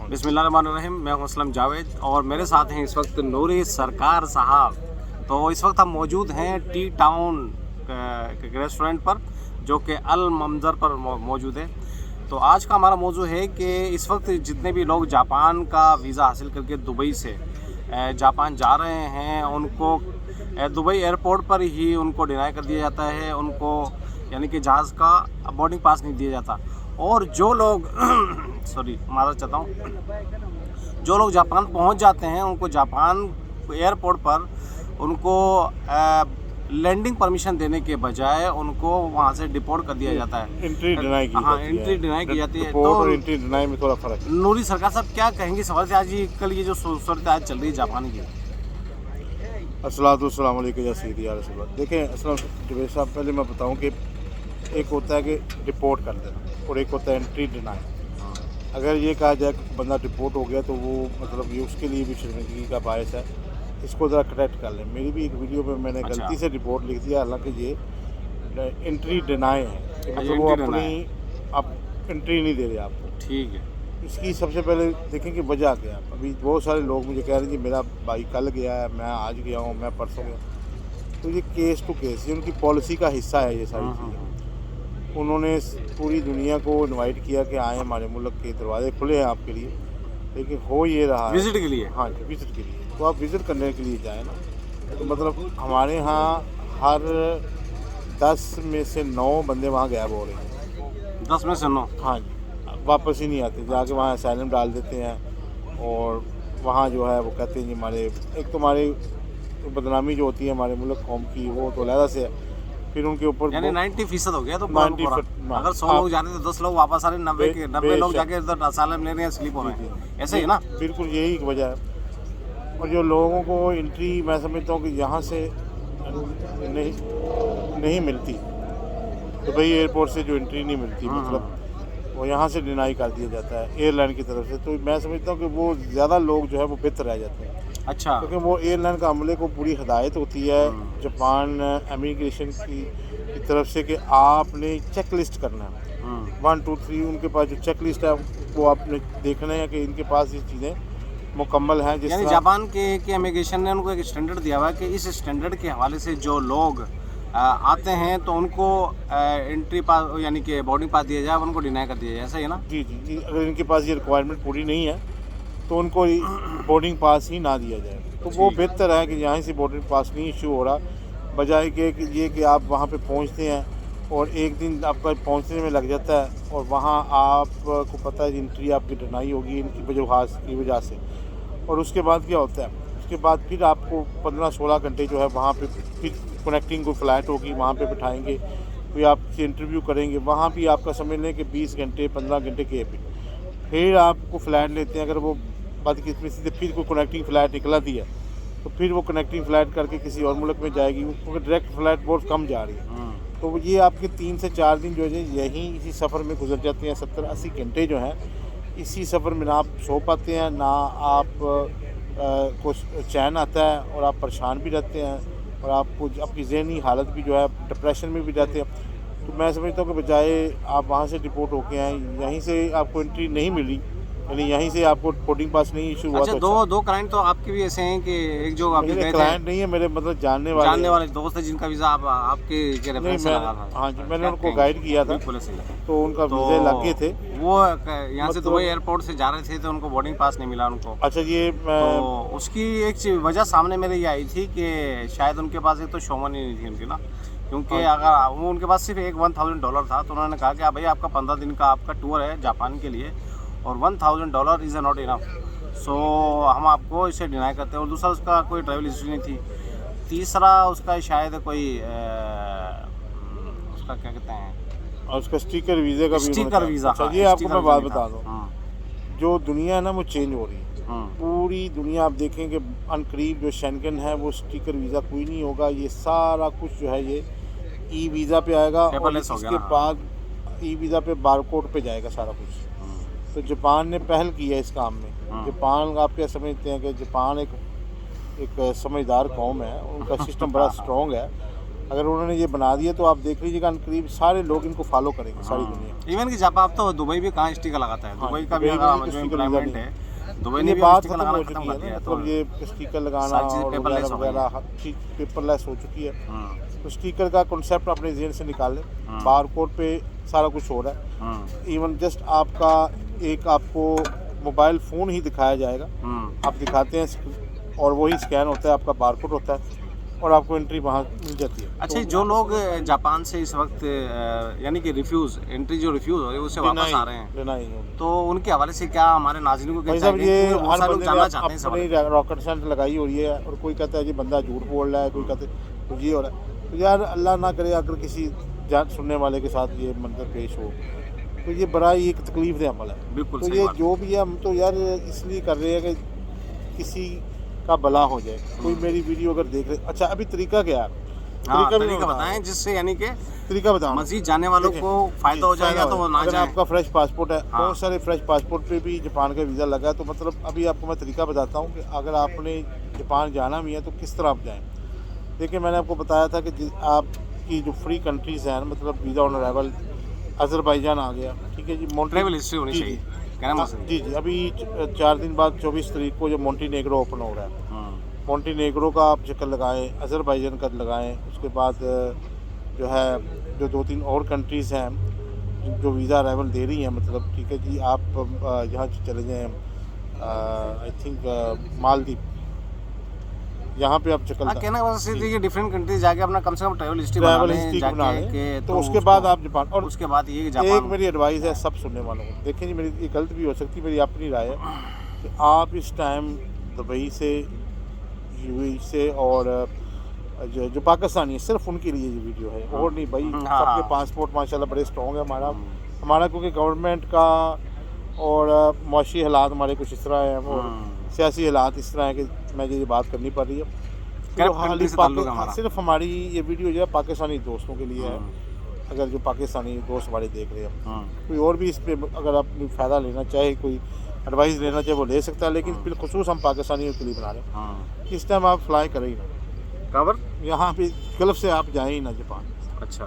बिस्मिल्लाहिर्रहमानिर्रहीम। मैं हूं असलम जावेद और मेरे साथ हैं इस वक्त नूरी सरकार साहब। तो इस वक्त हम मौजूद हैं टी टाउन रेस्टोरेंट पर, जो कि अल मंजर पर मौजूद है। तो आज का हमारा मौजू है कि इस वक्त जितने भी लोग जापान का वीज़ा हासिल करके दुबई से जापान जा रहे हैं, उनको दुबई एयरपोर्ट पर ही उनको डिनाई कर दिया जाता है। उनको यानी कि जहाज़ का बोर्डिंग पास नहीं दिया जाता। और जो लोग माफ़ी चाहता हूँ, जो लोग जापान पहुँच जाते हैं, उनको जापान एयरपोर्ट पर उनको लैंडिंग परमिशन देने के बजाय उनको वहाँ से डिपोर्ट कर दिया जाता है। एंट्री डिनाई की जाती है। एंट्री डिनाई की जाती है। तो और एंट्री डिनाई में थोड़ा फर्क है। नूरी सरकार साहब क्या कहेंगे सवाल आज ही कल ये जो सूरत आज चल रही है जापान की? अस्सलाम वालेकुम या सैयदी या रसूल अल्लाह। देखें असलम जवेद साहब, पहले मैं बताऊं कि एक होता है कि डिपोर्ट कर देना और एक होता है एंट्री डिनाई। अगर ये कहा जाए कि बंदा डिपोर्ट हो गया तो वो मतलब ये उसके लिए भी शर्मिंदगी का बायस है। इसको ज़रा करेक्ट कर लें। मेरी भी एक वीडियो में मैंने गलती से रिपोर्ट लिख दिया, हालांकि ये एंट्री डिनाई है कि मतलब वो अपनी आप एंट्री नहीं दे रहे आपको। ठीक है। इसकी सबसे पहले देखें कि वजह क्या है। अभी बहुत सारे लोग मुझे कह रहे हैं कि मेरा भाई कल गया है, मैं आज गया हूँ, मैं परसों गया। तो ये केस टू केस, ये उनकी पॉलिसी का हिस्सा है ये सारी चीज़ें। उन्होंने पूरी दुनिया को इनवाइट किया कि आए, हमारे मुल्क के दरवाजे खुले हैं आपके लिए, लेकिन हो ये रहा है विजिट के लिए। हाँ जी, विजिट के लिए। तो आप विज़िट करने के लिए जाएँ ना। तो मतलब हमारे यहाँ हर 10 में से 9 बंदे वहाँ गायब हो रहे हैं। 10 में से 9? हाँ जी, वापस ही नहीं आते, जाके वहाँ असाइलम डाल देते हैं। और वहाँ जो है वो कहते हैं जी हमारे एक तो हमारी बदनामी जो होती है हमारे मुल्क कौम की, वो तो लहदा से है। फिर उनके ऊपर यानी 90% हो गया। तो 90% अगर 100 लोग जा रहे थे, 10 लोग वापस आ रहे, 90 लोग जाके इधर असाइलम ले रहे हैं, स्लीप हो रहे हैं। ऐसे ही ना? बिल्कुल यही एक वजह है। और जो लोगों को एंट्री मैं समझता हूँ कि यहाँ से नहीं मिलती, दुबई एयरपोर्ट से जो एंट्री नहीं मिलती, मतलब वो यहाँ से डिनाई कर दिया जाता है एयरलाइन की तरफ से। तो मैं समझता हूँ कि वो ज़्यादा लोग जो है वो बेहतर रह जाते हैं। अच्छा। क्योंकि वो एयरलाइन का अमले को पूरी हिदायत होती है जापान इमिग्रेशन की तरफ से कि आपने चेक लिस्ट करना है 1 2 3। उनके पास जो चेक लिस्ट है वो आपने देखना है कि इनके पास ये चीज़ें मुकम्मल हैं। यानी जापान के इमिग्रेशन ने उनको एक स्टैंडर्ड दिया हुआ है कि इस स्टैंडर्ड के हवाले से जो लोग आते हैं तो उनको एंट्री पास यानी कि बोर्डिंग पास दिया जाए, उनको डिनाई कर दिया जाए। ऐसा ही है ना? जी जी जी। अगर इनके पास ये रिक्वायरमेंट पूरी नहीं है तो उनको बोर्डिंग पास ही ना दिया जाए। तो वो बेहतर है कि यहाँ से बोर्डिंग पास नहीं इशू हो रहा, बजाय कि ये कि आप वहाँ पे पहुँचते हैं और एक दिन आपका पहुँचने में लग जाता है और वहाँ आपको पता है एंट्री आपकी डिनाई होगी इनकी वजह से। और उसके बाद क्या होता है, उसके बाद फिर आपको 15-16 घंटे जो है वहाँ पे फिर कनेक्टिंग को फ़्लाइट होगी, वहाँ पे बिठाएंगे, फिर आपसे इंटरव्यू करेंगे। वहाँ भी आपका समझ लें कि 20 घंटे 15 घंटे के फिर आपको फ़्लाइट लेते हैं। अगर वो बदकिस्मती से फिर कोई कनेक्टिंग फ़्लाइट निकला दी है तो फिर वो कनेक्टिंग फ़्लाइट करके किसी और मुल्क में जाएगी, क्योंकि डायरेक्ट फ़्लाइट बहुत कम जा रही है। तो ये आपके 3 से 4 दिन जो है यहीं इसी सफ़र में गुजर जाते हैं। 70-80 घंटे जो हैं इसी सफ़र में ना आप सो पाते हैं, ना आप को चैन आता है, और आप परेशान भी रहते हैं और आपको आपकी ज़हनी हालत भी जो है डिप्रेशन में भी जाते हैं। तो मैं समझता हूँ कि बजाय आप वहाँ से डिपोर्ट होके आएँ, यहीं से आपको एंट्री नहीं मिली, यानी यहीं से आपको बोर्डिंग पास नहीं इशू हुआ। अच्छा, दो क्लाइंट तो आपके भी ऐसे हैं कि एक जो आपके गए थे, क्लाइंट नहीं है मेरे, मतलब जानने वाले दोस्त है जिनका वीज़ा आपके रेफरेंस से लगा था। हाँ जी, मैंने उनको गाइड किया था तो उनका वीज़ा लग गए थे। वो यहाँ से दुबई एयरपोर्ट से जा रहे थे तो उनको बोर्डिंग पास नहीं मिला उनको। अच्छा, ये तो उसकी एक वजह सामने मेरे ये आई थी कि शायद उनके पास एक तो शोमन ही नहीं थी उनकी ना, क्योंकि अगर वो उनके पास सिर्फ एक $1,000 था तो उन्होंने कहा कि भाई आपका 15 दिन का आपका टूर है जापान के लिए और $1,000 इज़ नॉट इनफ, सो हम आपको इसे डिनाई करते हैं। और दूसरा उसका कोई ट्रैवल हिस्ट्री नहीं थी। तीसरा उसका शायद कोई उसका क्या कहते हैं, और उसका स्टिकर वीज़े का भी स्टिकर वीज़ा। अच्छा, ये आपको मैं बात बता दूँ, जो दुनिया है ना वो चेंज हो रही है। पूरी दुनिया आप देखें कि अनकरीब जो शेंगन है वो स्टिकर वीज़ा कोई नहीं होगा, ये सारा कुछ जो है ये ई वीज़ा पे आएगा और इसके बाद ई वीज़ा पे बारकोड पे जाएगा सारा कुछ। तो जापान ने पहल की है इस काम में। जापान, आप क्या समझते हैं कि जापान एक समझदार कौम है, उनका सिस्टम बड़ा स्ट्रॉन्ग है। अगर उन्होंने ये बना दिया तो आप देख लीजिएगा करीब सारे लोग इनको फॉलो करेंगे, सारी दुनिया। इवन कि जापान तो दुबई भी कहाँ स्टिकर लगाता है, दुबई का भी अगर जो एम्प्लॉयमेंट है दुबई ने ये भी बात स्टिकर खत्म लगाना हो खत्म चुकी कर है दिया ना, है। तो मतलब ये स्टिकर लगाना सारी चीज़ और पेपरलेस वगैरह हो गई वगैरह हर चीज़ पेपरलेस हो चुकी है। हम्म, तो स्टिकर का कॉन्सेप्ट अपने जेहन से निकालें, बारकोड पे सारा कुछ हो रहा है। इवन जस्ट आपका एक आपको मोबाइल फ़ोन ही दिखाया जाएगा, आप दिखाते हैं और वही स्कैन होता है, आपका बारकोड होता है और आपको एंट्री वहाँ मिल जाती है। अच्छा, जो लोग जापान से इस वक्त यानी कि एंट्री जो रिफ्यूज़ हो रही है उससे वापस आ रहे हैं, लेना ही होगा। तो उनके हवाले से क्या हमारे नाज़रीन को क्या भाई साहब, चाहिए, ये क्योंकि बहुत हर सारे लोग बंदे जानना ने चाहते हैं इस अपनी हवाले से। रॉकेट साइंस लगाई हो रही है और कोई कहता है जी बंदा झूठ बोल रहा है, कोई कहते कुछ ये हो रहा है। तो यार अल्लाह ना करे अगर किसी जान सुनने वाले के साथ ये मंजर पेश हो तो ये बड़ा ही एक तकलीफ दे अमल है। बिल्कुल तो सही ये बात। जो भी है हम तो यार इसलिए कर रहे हैं कि किसी का भला हो जाए। कोई मेरी वीडियो अगर देख रहे, अच्छा अभी तरीका क्या है? हाँ, भी मैं तरीका बता रहा बताएं हूं। जिससे यानी कि तरीका बताओ। मजीद जाने वालों को फायदा हो जाएगा तो वो ना अगर जाए। आपका फ्रेश पासपोर्ट है, हाँ। बहुत सारे फ्रेश पासपोर्ट पे भी जापान का वीज़ा लगा है। तो मतलब अभी आपको मैं तरीका बताता हूँ कि अगर आपने जापान जाना भी है तो किस तरह आप जाएँ। देखिए मैंने आपको बताया था कि आपकी जो फ्री कंट्रीज़ हैं, मतलब वीज़ा ऑन अराइवल अज़रबैजान आ गया, ठीक है जी। ट्रैवल हिस्ट्री होनी जी, चाहिए, जी। कहना हाँ, मकसद। जी जी, अभी 4 दिन बाद 24 तारीख को जो मोंटीनेग्रो ओपन हो रहा है, मोंटीनेग्रो का आप चक्कर लगाएं, अज़रबैजान का लगाएं। उसके बाद जो है जो 2-3 और कंट्रीज़ हैं जो वीज़ा अराइवल दे रही हैं, मतलब ठीक है जी। आप यहाँ चले जाएँ, आई थिंक मालदीव, यहाँ पे आप चक्कर हाँ, लगाएं। कहना मकसद है कि डिफरेंट कंट्रीज जाके अपना कम से कम ट्रैवल हिस्ट्री बना ट्रैवल लें हिस्ट्री जाके बना लें, के, तो उसके बाद आप जापान। और उसके बाद ये कि एक जापान मेरी एडवाइस है सब सुनने वालों को, देखिए जी मेरी ये गलत भी हो सकती है, मेरी अपनी राय है कि आप इस टाइम दुबई से, यूएई से और जो पाकिस्तानी है, सिर्फ उनके लिए ये वीडियो है और नहीं भाई। हाँ, सबके हाँ। पासपोर्ट माशाल्लाह बड़े स्ट्रॉन्ग है। हमारा क्योंकि गवर्नमेंट का और मुआशी हालात हमारे कुछ इस तरह हैं और सियासी हालात इस तरह हैं कि मैं ये बात करनी पड़ रही है। तो country से ताल्लुक है हमारा। सिर्फ हमारी ये वीडियो जो है पाकिस्तानी दोस्तों के लिए है। अगर जो पाकिस्तानी दोस्त हमारे देख रहे हैं, कोई और भी इस पर अगर अपनी फ़ायदा लेना चाहे, कोई एडवाइस लेना चाहे वो ले सकता है, लेकिन बिलखुसूस हम पाकिस्तानियों के लिए बना रहे हैं कि इस टाइम आप फ्लाई करें ही ना, कवर। यहाँ पे गल्फ से आप जाएं ही ना जापान। अच्छा,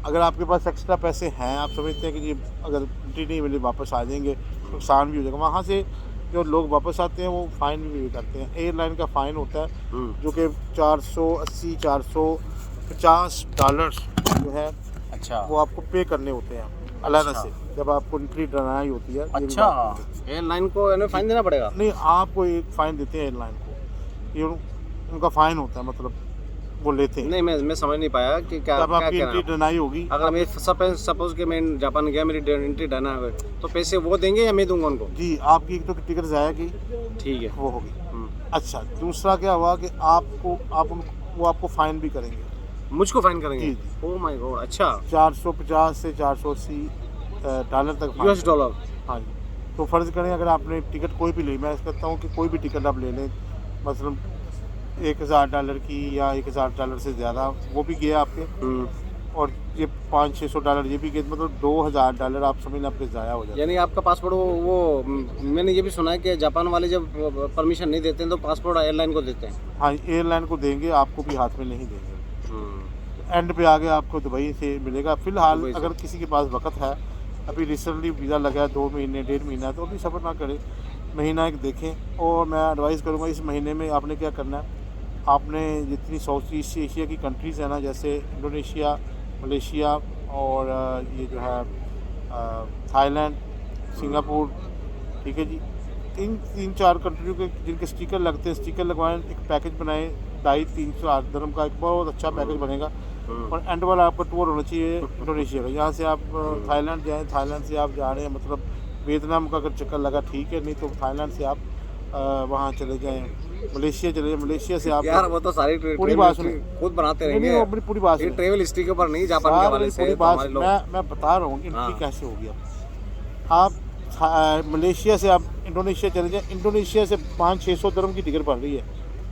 अगर आपके पास एक्स्ट्रा पैसे हैं, आप समझते हैं कि जी अगर एंट्री नहीं मिली वापस आ जाएंगे, नुकसान भी हो जाएगा, वहाँ से जो लोग वापस आते हैं वो फ़ाइन भी करते हैं। एयरलाइन का फ़ाइन होता है जो कि $480-450 जो है अच्छा, वो आपको पे करने होते हैं अलग से, जब आपको एंट्री डराई होती है। ये भी अच्छा, बात होती है। एयरलाइन को इन्हें फाइन देना पड़ेगा। नहीं, आपको एक फ़ाइन देते हैं एयरलाइन को, ये उनका फ़ाइन होता है, मतलब वो लेते हैं। नहीं, मैं समझ नहीं पाया कि क्या जब क्या आपकी कहना एंट्री डनाई होगी, अगर मैं सपोज कि मैं जापान गया, मेरी एंट्री डना है, तो पैसे वो देंगे या मैं दूंगा उनको? जी आपकी एक तो टिकट जाएगी, ठीक है। वो होगी। अच्छा, दूसरा क्या हुआ कि वो आपको फ़ाइन भी करेंगे, मुझको फाइन करेंगे? जी। ओह माय गॉड, अच्छा। $450 से $480 तक फाइन। US dollar. हाँ जी। तो फ़र्ज़ करें अगर आपने टिकट कोई भी ली, मैं कहता हूँ कि कोई भी टिकट आप ले लें, मसलन $1000 की या $1000 से ज़्यादा, वो भी गया आपके, और ये $500-600 ये भी गए, मतलब $2000 आप समझ लें आपके ज़ाया हो जाते हैं। यानी आपका पासपोर्ट वो मैंने ये भी सुना है कि जापान वाले जब परमिशन नहीं देते हैं तो पासपोर्ट एयरलाइन को देते हैं। हाँ, एयरलाइन को देंगे, आपको भी हाथ में नहीं देंगे। एंड पे आगे आपको दुबई से मिलेगा। फ़िलहाल दुबई से। अगर किसी के पास वक्त है, अभी रिसेंटली वीज़ा लगा है 2 महीने 1.5 महीना है, तो अभी सफ़र ना करें, महीना एक देखें। और मैं एडवाइस करूँगा इस महीने में आपने क्या करना है, आपने जितनी साउथ ईस्ट एशिया की कंट्रीज़ है ना, जैसे इंडोनेशिया, मलेशिया और ये जो है थाईलैंड, सिंगापुर, ठीक है जी, इन 3-4 कंट्रियों के जिनके स्टिकर लगते हैं, स्टिकर लगवाएं, एक पैकेज बनाएं, 250-300 dirham का एक बहुत अच्छा पैकेज बनेगा। और एंड वाला आपका टूर होना चाहिए इंडोनेशिया का। यहाँ से आप थाईलैंड जाएँ, थाईलैंड से आप जा रहे हैं, मतलब वियतनाम का अगर चक्कर लगा ठीक है, नहीं तो थाईलैंड से आप वहाँ चले जाएँ, मलेशिया चले जाएँ, मलेशिया से आप यार वो तो सारी पूरी बात सुनिए, खुद बनाते नहीं रहेंगे। वो अपनी पूरी बात ये सुनिए, ट्रैवल हिस्ट्री के ऊपर नहीं, जापान के हवाले से पूरी तो बात हमारे लोग। मैं बता रहा हूँ कि हाँ। इनकी कैसे होगी। आप मलेशिया से आप इंडोनेशिया चले जाएँ, इंडोनेशिया से 500-600 dirham की टिकट पड़ रही है,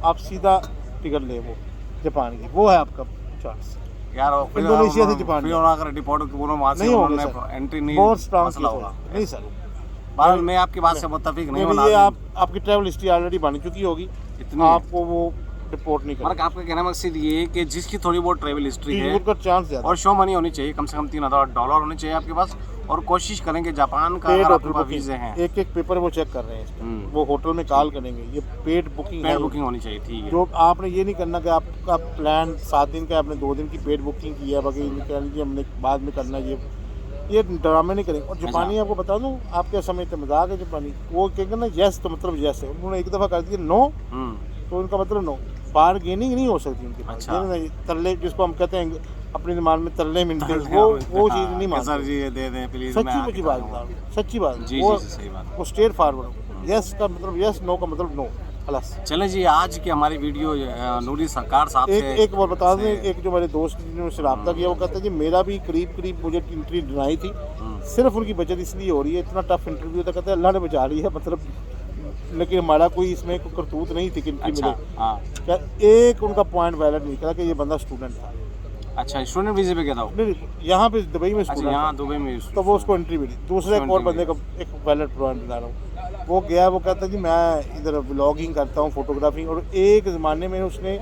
आप सीधा टिकट ले वो जापान की, वो है आपका चांस। यार इंडोनेशिया से जापान फिर अगर डिपोर्ट वहाँ से नहीं होगा उन्होंने सर, एंट्री नहीं, बहुत स्ट्रांग मसला होगा। नहीं सर। बहरहाल मैं आपकी बात से मुत्तफिक नहीं हूँ। ये आपकी ट्रैवल हिस्ट्री ऑलरेडी बन चुकी होगी, इतनी आपको वो रिपोर्ट नहीं मतलब करेंगे। आपका कहने का मकसद ये है कि जिसकी थोड़ी बहुत ट्रैवल हिस्ट्री है उनका चांस ज़्यादा। और शो मनी होनी चाहिए, कम से कम $3,000 होने चाहिए आपके पास, और कोशिश करेंगे जापान का पेड अगर होटल आपके पास बुकिंग, वीज़े हैं, एक एक पेपर वो चेक कर रहे हैं इस पे। वो होटल में कॉल करेंगे, ये पेड बुकिंग है। पेड बुकिंग होनी चाहिए, ठीक है। जो आपने ये नहीं करना कि आपका प्लान 7 दिन का, आपने 2 दिन की पेड बुकिंग की है, बाकी नहीं कहना कि हमने बाद में करना है, ये ड्रामे नहीं करेंगे। और जापानी आपको बता दूं, आप क्या समझते हैं, मजाक है जापानी, वो कहेंगे ना यस तो मतलब यस है। उन्होंने एक दफ़ा कर दिया नो तो उनका मतलब नो, बारगेनिंग नहीं हो सकती उनके पास। अच्छा। ये नहीं, तल्ले जिसको हम कहते हैं अपनी ज़बान में तल्ले मिलते हैं, वो चीज़ नहीं हाँ, सर मानते। जी ये दे दें प्लीज, सच्ची बात बता रहा हूं, सच्ची बात। जी वो जी सही बात। वो स्ट्रेट फॉरवर्ड, यस का मतलब यस, नो का मतलब नो, खलास। चलें जी, आज की हमारी वीडियो नूरी सरकार साहब से एक और बता दें, एक जो मेरे दोस्त ने मुझसे रब्ता किया, वो कहता है जी मेरा भी करीब मुझे एंट्री डिनाई थी, सिर्फ उनकी बचत इसलिए हो रही है, इतना टफ इंटरव्यू था, कहते हैं अल्लाह ने बचा रही है, मतलब लेकिन हमारा कोई इसमें कोई करतूत नहीं थी कि एंट्री अच्छा, मिले। हाँ, क्या एक उनका पॉइंट वैलिड नहीं करा कि ये बंदा स्टूडेंट था। अच्छा स्टूडेंट वीज़े पे गया था वो? नहीं, यहाँ पे दुबई में अच्छा स्टूडेंट यहाँ था, दुबई में तो वो उसको एंट्री मिली। दूसरे एक और बंदे का एक वैलिड पॉइंट बता रहा हूँ, वो गया, वो कहता है जी मैं इधर व्लॉगिंग करता हूँ, फोटोग्राफी, और एक ज़माने में उसने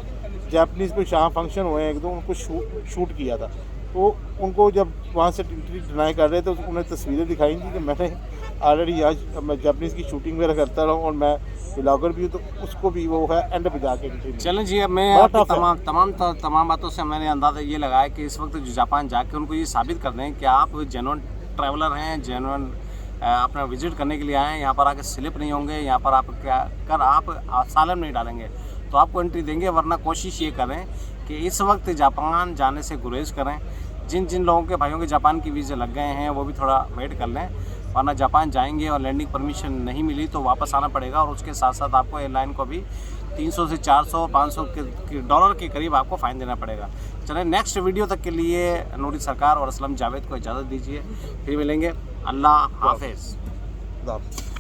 जापानीज़ कोई शाम फंक्शन हुए हैं एक दो, उनको शूट किया था। तो उनको जब वहाँ से एंट्री डिनाई कर रहे थे, तो उन्हें तस्वीरें दिखाई थी कि मैंने ऑलरेडी आज मैं जापानीज़ की शूटिंग वगैरह करता रहा हूँ और मैं ब्लॉगर भी हूँ, तो उसको भी वो है एंड पे जाके एंट्री मिली। चलें जी, अब मैं बड़ा आपकी tough है। तमाम बातों से मैंने अंदाज़ा ये लगाया कि इस वक्त जो जापान जाके उनको ये साबित कर दें कि आप जेन्युइन ट्रैवलर हैं, जेन्युइन अपना विजिट करने के लिए आए हैं, यहाँ पर आके स्लिप नहीं होंगे, यहाँ पर आप क्या कर आप सालन नहीं डालेंगे तो आपको एंट्री देंगे। वरना कोशिश ये करें कि इस वक्त जापान जाने से गुरेज करें। जिन जिन लोगों के भाइयों के जापान की वीज़े लग गए हैं वो भी थोड़ा वेट कर लें, वरना जापान जाएंगे और लैंडिंग परमिशन नहीं मिली तो वापस आना पड़ेगा, और उसके साथ साथ आपको एयरलाइन को भी 300 से 400 500 के डॉलर के करीब आपको फ़ाइन देना पड़ेगा। चलें, नेक्स्ट वीडियो तक के लिए नूरी सरकार और असलम जावेद को इजाज़त दीजिए, फिर मिलेंगे। अल्लाह हाफिज़।